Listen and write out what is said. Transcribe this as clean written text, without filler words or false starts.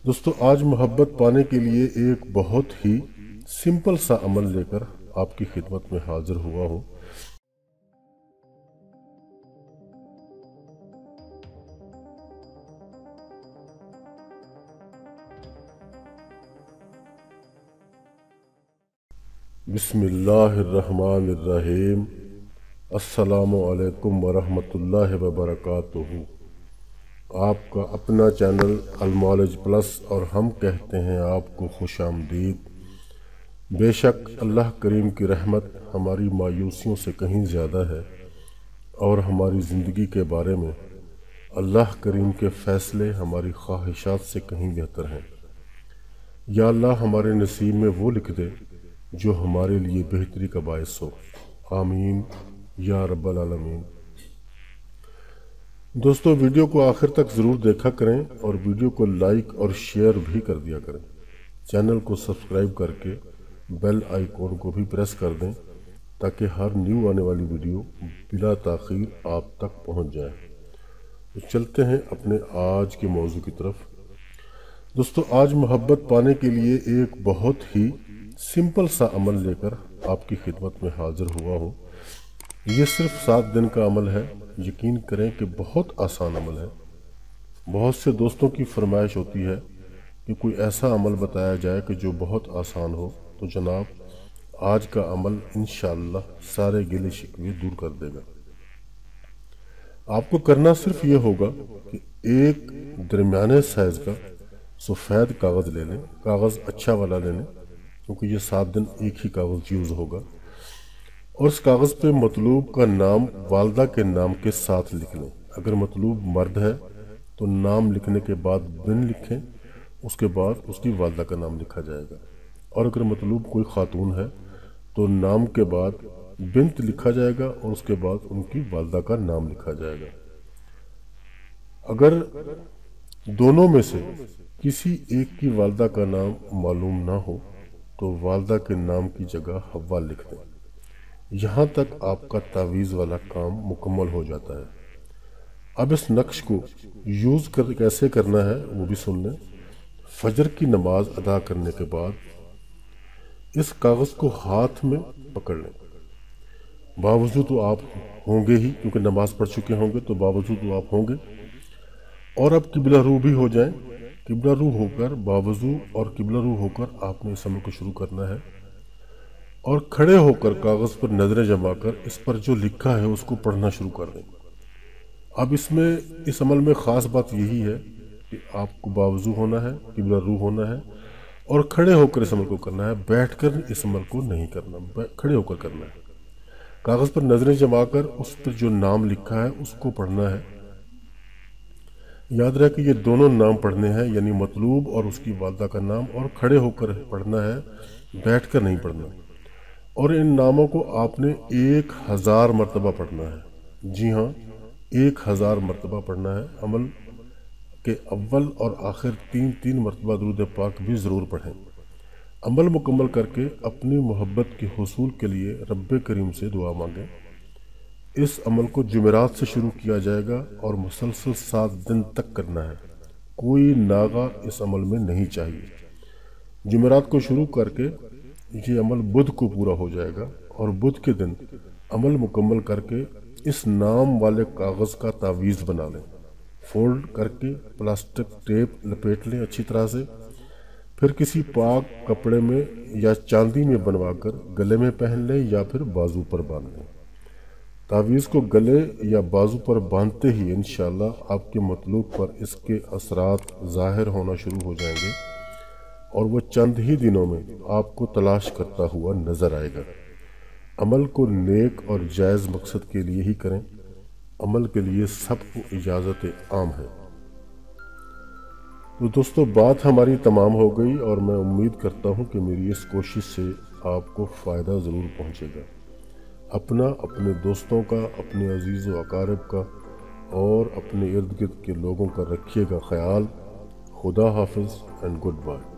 दोस्तों आज मोहब्बत पाने के लिए एक बहुत ही सिंपल सा अमल लेकर आपकी खिदमत में हाजिर हुआ हूँ। बिस्मिल्लाहिर्रहमानिर्रहीम। अस्सलामु अलैकुम वरहमतुल्लाहि वबरकातुहू। आपका अपना चैनल अलमौलेज प्लस और हम कहते हैं आपको खुश आमदीद। बेशक अल्लाह करीम की रहमत हमारी मायूसियों से कहीं ज़्यादा है और हमारी ज़िंदगी के बारे में अल्लाह करीम के फ़ैसले हमारी ख्वाहिशात से कहीं बेहतर हैं। या अल्लाह हमारे नसीब में वो लिख दे जो हमारे लिए बेहतरी का बायस हो। आमीन या रब्बल आलमीन। दोस्तों वीडियो को आखिर तक ज़रूर देखा करें और वीडियो को लाइक और शेयर भी कर दिया करें। चैनल को सब्सक्राइब करके बेल आइकॉन को भी प्रेस कर दें ताकि हर न्यू आने वाली वीडियो बिला ताख़ीर आप तक पहुंच जाए। तो चलते हैं अपने आज के मौजू की तरफ। दोस्तों आज मोहब्बत पाने के लिए एक बहुत ही सिंपल सा अमल लेकर आपकी खिदमत में हाजिर हुआ हूँ। ये सिर्फ 7 दिन का अमल है। यकीन करें कि बहुत आसान अमल है। बहुत से दोस्तों की फरमाइश होती है कि कोई ऐसा अमल बताया जाए कि जो बहुत आसान हो। तो जनाब आज का अमल इंशाअल्लाह सारे गिले शिकवे दूर कर देगा। आपको करना सिर्फ ये होगा कि एक दरमियाने साइज़ का सफ़ेद कागज़ ले लें। कागज़ अच्छा वाला ले लें क्योंकि ये 7 दिन एक ही कागज़ यूज़ होगा। और उस कागज़ पे मतलूब का नाम वालदा के नाम के साथ लिख लें। अगर मतलूब मर्द है तो नाम लिखने के बाद बिन लिखें, उसके बाद उसकी वालदा का नाम लिखा जाएगा। और अगर मतलूब कोई ख़ातून है तो नाम के बाद बिन्त लिखा जाएगा और उसके बाद उनकी वालदा का नाम लिखा जाएगा। अगर दोनों में से किसी एक की वालदा का नाम मालूम ना हो तो वालदा के नाम की जगह हव्वा लिख दें। यहाँ तक आपका तावीज़ वाला काम मुकम्मल हो जाता है। अब इस नक्श को यूज़ कैसे करना है वो भी सुन लें। फजर की नमाज अदा करने के बाद इस कागज़ को हाथ में पकड़ लें। बावजूद तो आप होंगे ही क्योंकि नमाज पढ़ चुके होंगे, तो बावजूद तो आप होंगे। और अब किबला रू भी हो जाएं। किबला रू होकर बावजू और किबला रू होकर आपने इस अमल को शुरू करना है। और खड़े होकर कागज़ पर नज़रें जमा कर इस पर जो लिखा है उसको पढ़ना शुरू कर दें। अब इसमें इस अमल में ख़ास बात यही है कि आपको बावजू होना है, किबला रू होना है और खड़े होकर इस अमल को करना है। बैठकर इस अमल को नहीं करना, खड़े होकर करना है। कागज़ पर नज़रें जमा कर उस पर जो नाम लिखा है उसको पढ़ना है। याद रहे कि ये दोनों नाम पढ़ने हैं, यानी मतलूब और उसकी वालदा का नाम, और खड़े होकर पढ़ना है, बैठकर नहीं पढ़ना। और इन नामों को आपने 1000 मरतबा पढ़ना है। जी हाँ, 1000 मरतबा पढ़ना है। अमल के अव्वल और आखिर 3 मरतबा दुरूद पाक भी ज़रूर पढ़ें। अमल मुकम्मल करके अपनी मोहब्बत के हुसूल के लिए रब्बे करीम से दुआ मांगें। इस अमल को जुमेरात से शुरू किया जाएगा और मुसलसल 7 दिन तक करना है। कोई नागा इस अमल में नहीं चाहिए। जुमेरात को शुरू करके ये अमल बुध को पूरा हो जाएगा और बुध के दिन अमल मुकम्मल करके इस नाम वाले कागज़ का तावीज़ बना लें। फोल्ड करके प्लास्टिक टेप लपेट लें अच्छी तरह से। फिर किसी पाक कपड़े में या चांदी में बनवाकर गले में पहन लें या फिर बाजू पर बांध लें। तावीज़ को गले या बाजू पर बांधते ही इंशाअल्लाह आपके मतलूब पर इसके असरात ज़ाहिर होना शुरू हो जाएंगे और वो चंद ही दिनों में आपको तलाश करता हुआ नज़र आएगा। अमल को नेक और जायज़ मकसद के लिए ही करें। अमल के लिए सबको इजाज़त आम है। तो दोस्तों बात हमारी तमाम हो गई और मैं उम्मीद करता हूँ कि मेरी इस कोशिश से आपको फ़ायदा ज़रूर पहुँचेगा। अपना, अपने दोस्तों का, अपने अजीज़ व अकारिब का और अपने इर्द गिर्द के लोगों का रखिएगा ख्याल। खुदा हाफिज़ एंड गुड बाय।